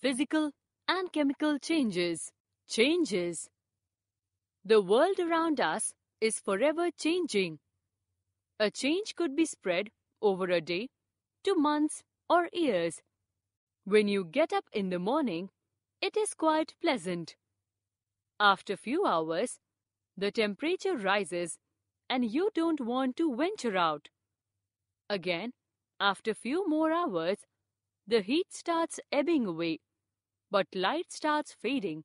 Physical and chemical changes. Changes. The world around us is forever changing. A change could be spread over a day, to months or years. When you get up in the morning, it is quite pleasant. After few hours, the temperature rises and you don't want to venture out. Again, after few more hours, the heat starts ebbing away, but light starts fading,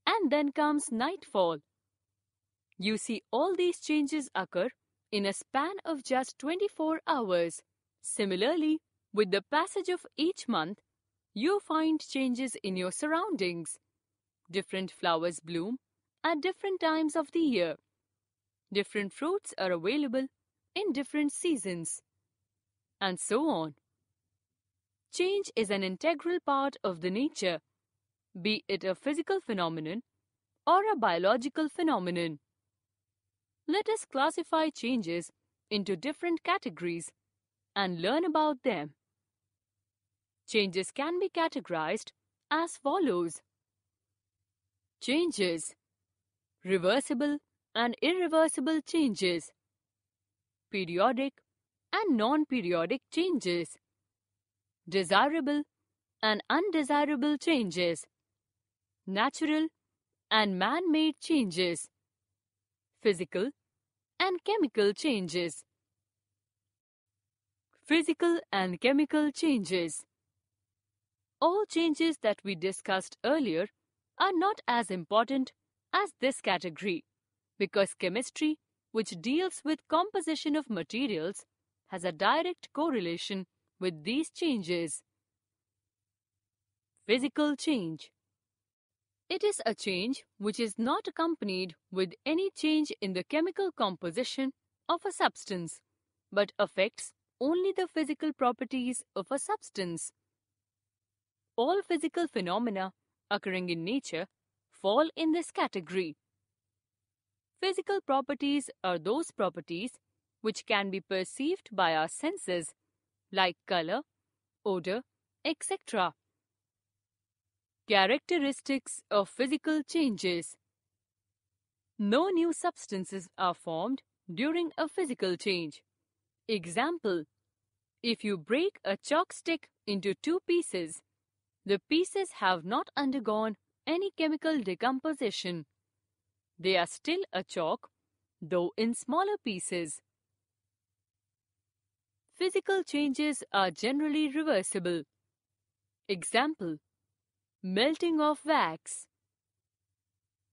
and then comes nightfall. You see all these changes occur in a span of just 24 hours. Similarly, with the passage of each month, you find changes in your surroundings. Different flowers bloom at different times of the year. Different fruits are available in different seasons, and so on. Change is an integral part of the nature, be it a physical phenomenon or a biological phenomenon. Let us classify changes into different categories and learn about them. Changes can be categorized as follows. Changes. Reversible and irreversible changes. Periodic and non-periodic changes. Desirable and undesirable changes. Natural and man-made changes. Physical and chemical changes. Physical and chemical changes. All changes that we discussed earlier are not as important as this category because chemistry, which deals with composition of materials, has a direct correlation with these changes. Physical change. It is a change which is not accompanied with any change in the chemical composition of a substance, but affects only the physical properties of a substance. All physical phenomena occurring in nature fall in this category. Physical properties are those properties which can be perceived by our senses, like color, odor, etc. Characteristics of physical changes. No new substances are formed during a physical change. Example: if you break a chalk stick into two pieces, the pieces have not undergone any chemical decomposition. They are still a chalk, though in smaller pieces. Physical changes are generally reversible. Example: melting of wax.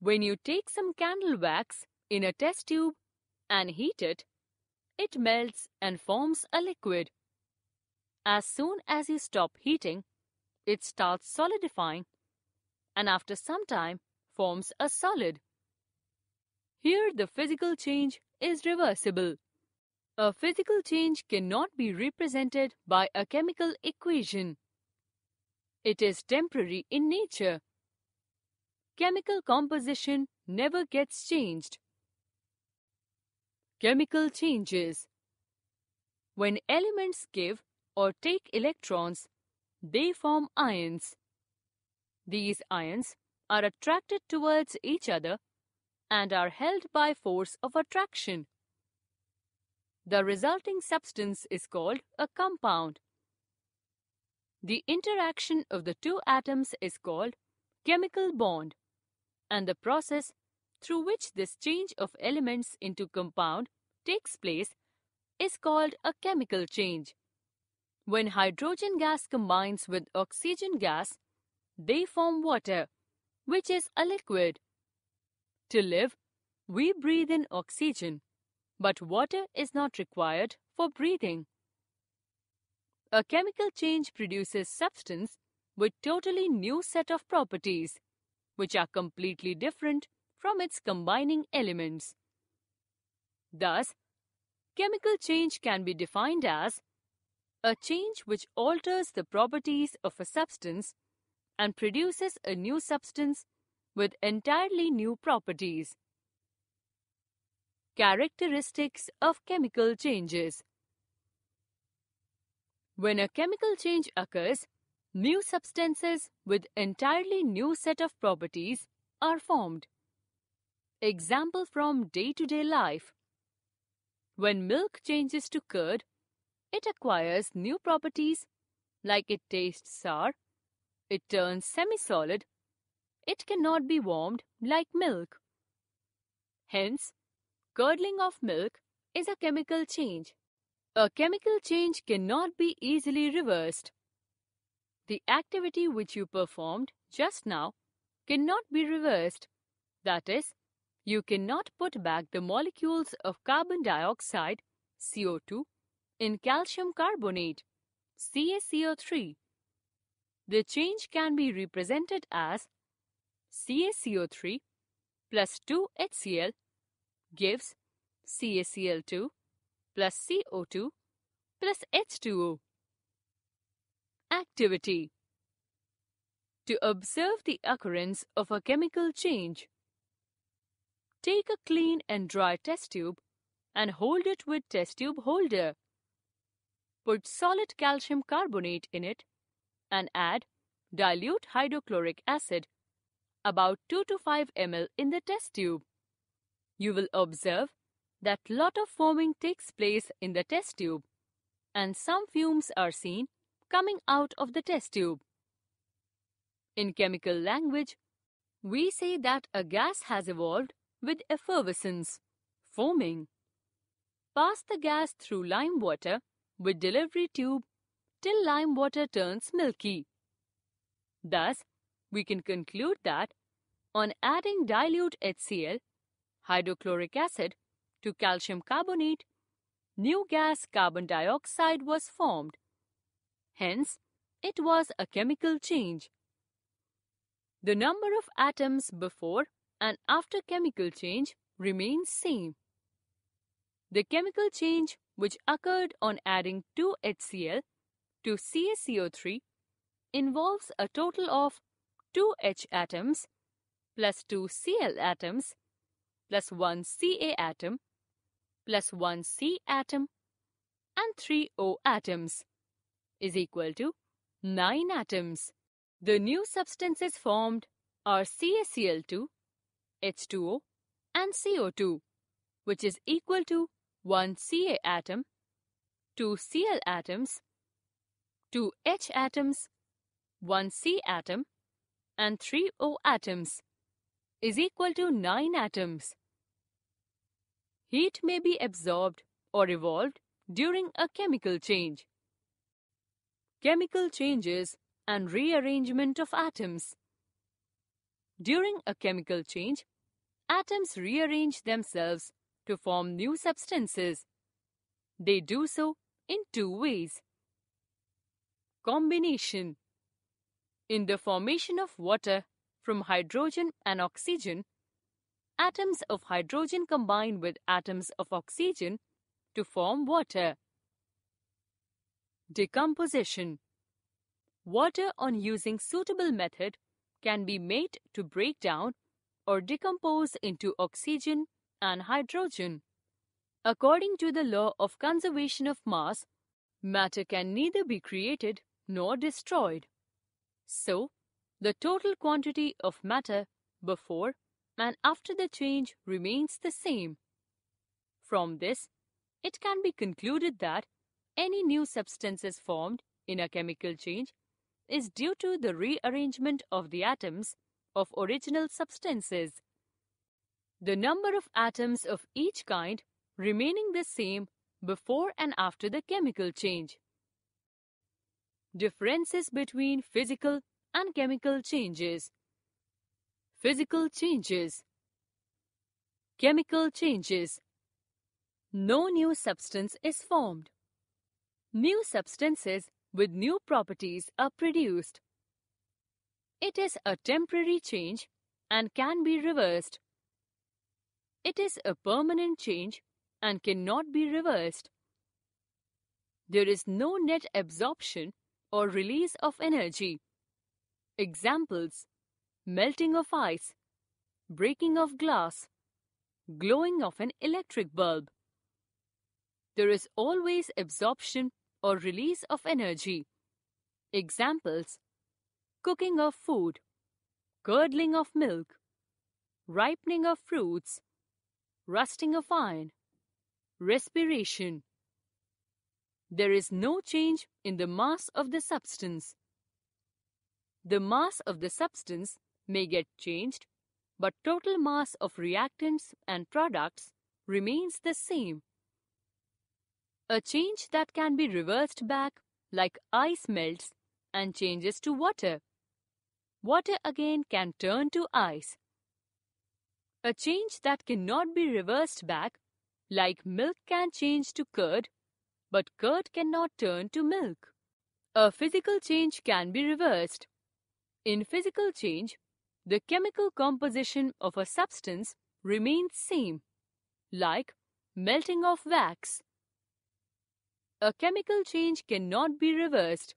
When you take some candle wax in a test tube and heat it, it melts and forms a liquid. As soon as you stop heating, it starts solidifying and after some time forms a solid. Here the physical change is reversible. A physical change cannot be represented by a chemical equation. It is temporary in nature. Chemical composition never gets changed. Chemical changes. When elements give or take electrons, they form ions. These ions are attracted towards each other and are held by force of attraction. The resulting substance is called a compound. The interaction of the two atoms is called chemical bond, and the process through which this change of elements into compound takes place is called a chemical change. When hydrogen gas combines with oxygen gas, they form water, which is a liquid. To live, we breathe in oxygen, but water is not required for breathing. A chemical change produces substance with totally new set of properties, which are completely different from its combining elements. Thus, chemical change can be defined as a change which alters the properties of a substance and produces a new substance with entirely new properties. Characteristics of chemical changes. When a chemical change occurs, New substances with entirely new set of properties are formed. Example from day-to-day life. When milk changes to curd, it acquires new properties like it tastes sour, it turns semi-solid, it cannot be warmed like milk. Hence, curdling of milk is a chemical change. A chemical change cannot be easily reversed. The activity which you performed just now cannot be reversed. That is, you cannot put back the molecules of carbon dioxide, CO2, in calcium carbonate, CaCO3. The change can be represented as CaCO3 plus 2HCl gives CaCl2 plus CO2 plus H2O. Activity: to observe the occurrence of a chemical change. Take a clean and dry test tube and hold it with test tube holder. Put solid calcium carbonate in it and add dilute hydrochloric acid, about 2 to 5 ml in the test tube. You will observe that lot of foaming takes place in the test tube and some fumes are seen coming out of the test tube. In chemical language, we say that a gas has evolved with effervescence, foaming. Pass the gas through lime water with delivery tube till lime water turns milky. Thus, we can conclude that on adding dilute HCl, hydrochloric acid, to calcium carbonate, new gas carbon dioxide was formed. Hence, it was a chemical change. The number of atoms before and after chemical change remains same. The chemical change which occurred on adding 2HCl to CaCO3 involves a total of 2 H atoms plus 2 Cl atoms plus 1 Ca atom plus 1 C atom and 3 O atoms is equal to 9 atoms. The new substances formed are CaCl2, H2O and CO2, which is equal to 1 Ca atom, 2 Cl atoms, 2 H atoms, 1 C atom and 3 O atoms is equal to 9 atoms. Heat may be absorbed or evolved during a chemical change. Chemical changes and rearrangement of atoms. During a chemical change, atoms rearrange themselves to form new substances. They do so in two ways. Combination. In the formation of water from hydrogen and oxygen, atoms of hydrogen combine with atoms of oxygen to form water. Decomposition. Water on using suitable method can be made to break down or decompose into oxygen and hydrogen. According to the law of conservation of mass, matter can neither be created nor destroyed. So, the total quantity of matter before and after the change remains the same. From this, it can be concluded that any new substances formed in a chemical change is due to the rearrangement of the atoms of original substances. The number of atoms of each kind remaining the same before and after the chemical change. Differences between physical and chemical changes. Physical changes. Chemical changes. No new substance is formed. New substances with new properties are produced. It is a temporary change and can be reversed. It is a permanent change and cannot be reversed. There is no net absorption or release of energy. Examples: melting of ice, breaking of glass, glowing of an electric bulb. There is always absorption or release of energy. Examples: cooking of food, curdling of milk, ripening of fruits, rusting of iron, respiration. There is no change in the mass of the substance. The mass of the substance may get changed, but total mass of reactants and products remains the same. A change that can be reversed back, like ice melts and changes to water. Water again can turn to ice. A change that cannot be reversed back, like milk can change to curd, but curd cannot turn to milk. A physical change can be reversed. In physical change, the chemical composition of a substance remains same, like melting of wax. A chemical change cannot be reversed.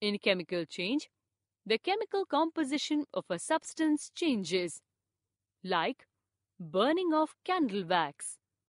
In chemical change, the chemical composition of a substance changes, like burning of candle wax.